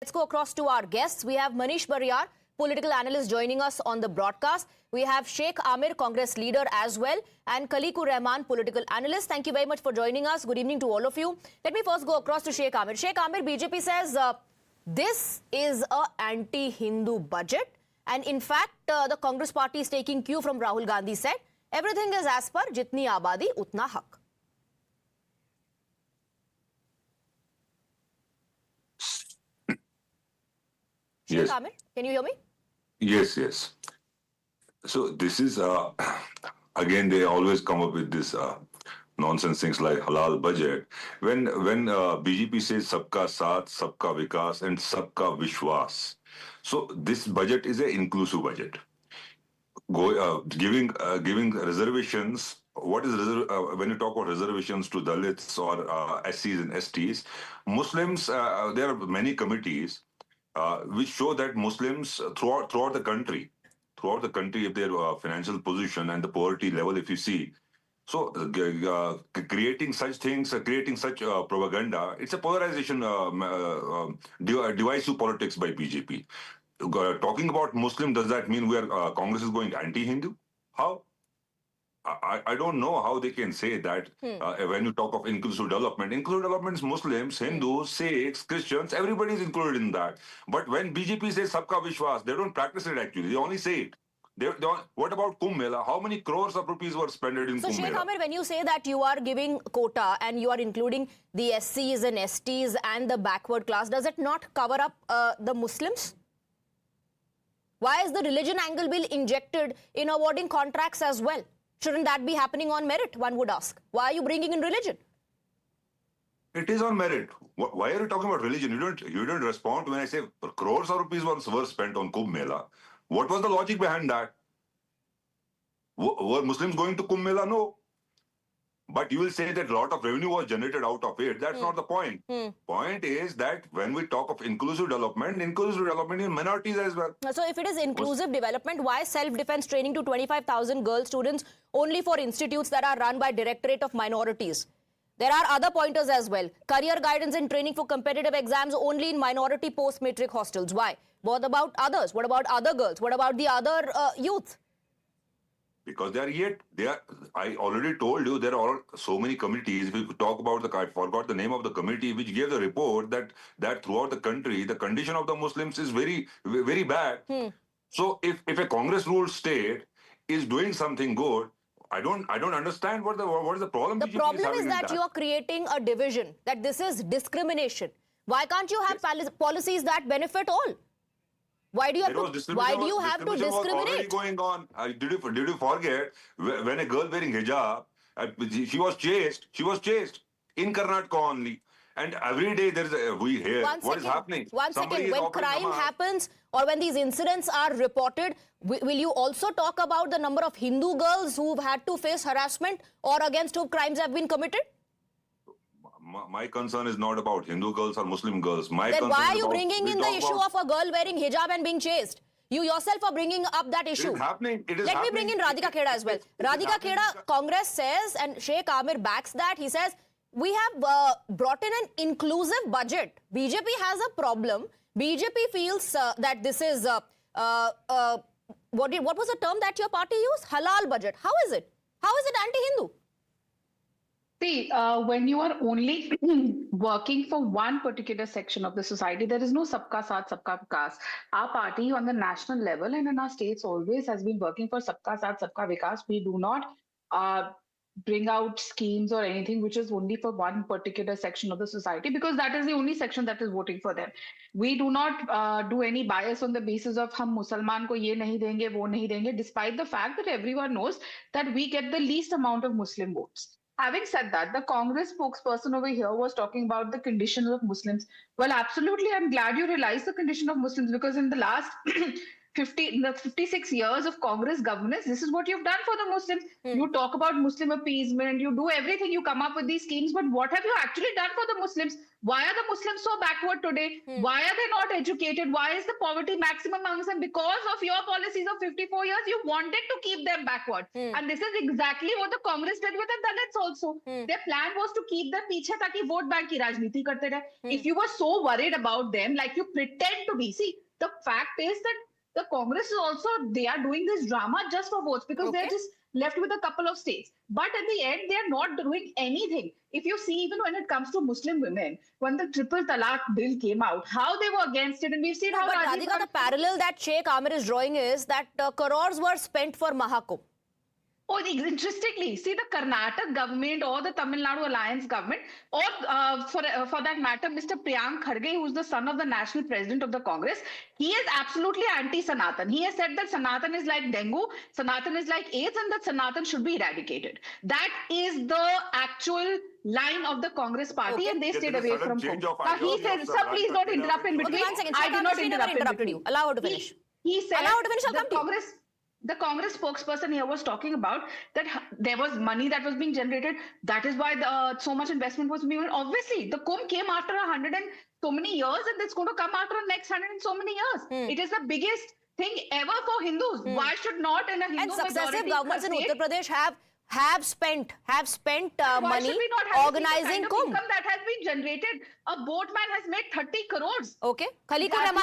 Let's go across to our guests. We have Manish Bariyar, political analyst, joining us on the broadcast. We have Sheikh Amir, Congress leader as well, and Khaliqur Rahman, political analyst. Thank you very much for joining us. Good evening to all of you. Let me first go across to Sheikh Amir. Sheikh Amir, BJP says this is an anti-Hindu budget. And in fact, the Congress party is taking cue from Rahul Gandhi said, everything is as per jitni abadi, utna haq. Yes. Sheikh Amir, can you hear me? Yes. So this is, again, they always come up with this nonsense things like halal budget. When BJP says sabka saath, sabka vikas and sabka vishwas. So this budget is an inclusive budget. Giving reservations. What is when you talk about reservations to Dalits or SCs and STs, Muslims, there are many committees which show that Muslims throughout the country, if their financial position and the poverty level, if you see, so creating such things, creating such propaganda, it's a polarization, divisive politics by BJP. Talking about Muslim, does that mean Congress is going anti-Hindu? How? I don't know how they can say that when you talk of inclusive development. Inclusive development is Muslims, Hindus, Sikhs, Christians, everybody is included in that. But when BJP says Sabka Vishwas, they don't practice it actually. They only say it. What about Kumbh Mela? How many crores of rupees were spent in Kumbh Mela? So Sheikh Amir, when you say that you are giving quota and you are including the SCs and STs and the backward class, does it not cover up the Muslims? Why is the religion angle bill injected in awarding contracts as well? Shouldn't that be happening on merit, one would ask? Why are you bringing in religion? It is on merit. Why are you talking about religion? You don't respond when I say crores of rupees were spent on Kumbh Mela. What was the logic behind that? Were Muslims going to Kumbh Mela? No. But you will say that a lot of revenue was generated out of it. That's not the point. Point is that when we talk of inclusive development in minorities as well. So if it is inclusive development, why self-defense training to 25,000 girl students only for institutes that are run by Directorate of Minorities? There are other pointers as well. Career guidance and training for competitive exams only in minority post-matric hostels. Why? What about others? What about other girls? What about the other youth? Because I already told you, there are so many committees. If we talk about I forgot the name of the committee, which gave the report that throughout the country, the condition of the Muslims is very, very bad. So if a Congress-ruled state is doing something good, I don't understand what is the problem. The problem is that you are creating a division, that this is discrimination. Why can't you have policies that benefit all? Why do you have to discriminate? Going on. Did you forget when a girl wearing hijab, she was chased. She was chased in Karnataka only. And every day we hear what is happening. One second, when crime happens or when these incidents are reported, will you also talk about the number of Hindu girls who've had to face harassment or against whom crimes have been committed? My concern is not about Hindu girls or Muslim girls. Then why are you bringing in the issue of a girl wearing hijab and being chased? You yourself are bringing up that issue. It is happening. Let me bring in Radhika Kheda as well. Radhika Kheda, Congress says, and Sheikh Amir backs that. He says, we have brought in an inclusive budget. BJP has a problem. BJP feels that this is, what was the term that your party used? Halal budget. How is it? How is it anti-Hindu? See, when you are only working for one particular section of the society, there is no sabka saath, sabka vikas. Our party on the national level and in our states always has been working for sabka saath, sabka vikas. We do not bring out schemes or anything which is only for one particular section of the society, because that is the only section that is voting for them. We do not do any bias on the basis of hum Musalman ko ye nahi denge, wo nahi denge, despite the fact that everyone knows that we get the least amount of Muslim votes. Having said that, the Congress spokesperson over here was talking about the conditions of Muslims. Well, absolutely, I'm glad you realize the condition of Muslims, because in the last the 56 years of Congress governance, this is what you've done for the Muslims. You talk about Muslim appeasement, you do everything, you come up with these schemes, but what have you actually done for the Muslims? Why are the Muslims so backward today? Why are they not educated? Why is the poverty maximum amongst them? Because of your policies of 54 years, you wanted to keep them backward. And this is exactly what the Congress did with the Dalits also. Their plan was to keep them piche taki vote bank ki rajniti karte rahe. If you were so worried about them, like you pretend to be, see, the fact is that the Congress is also, they are doing this drama just for votes because they're just left with a couple of states. But at the end, they're not doing anything. If you see, even when it comes to Muslim women, when the triple talaq bill came out, how they were against it, and we've seen how... But Radhika, the parallel that Sheikh Amir is drawing is that crores were spent for Mahakumbh. Oh, interestingly, see the Karnataka government or the Tamil Nadu alliance government, or for that matter, Mr. Priyank Kharge, who's the son of the national president of the Congress, he is absolutely anti-Sanatan. He has said that Sanatan is like dengue, Sanatan is like AIDS, and that Sanatan should be eradicated. That is the actual line of the Congress party, and they stayed away from Kumbh. Now he said, sir, please don't interrupt in between. Okay, 1 second. I did not interrupt you. Allow her to finish. He said Allow her to finish, I'll come to you. The Congress spokesperson here was talking about that there was money that was being generated. That is why so much investment was being made. Obviously, the Kumbh came after 100 and so many years, and it's going to come after the next 100 and so many years. It is the biggest thing ever for Hindus. Why should not in a Hindu and successive governments in state, Uttar Pradesh have spent money organizing Kumbh. Income that has been generated. A boatman has made 30 crores. Okay. Khaliqur Rahman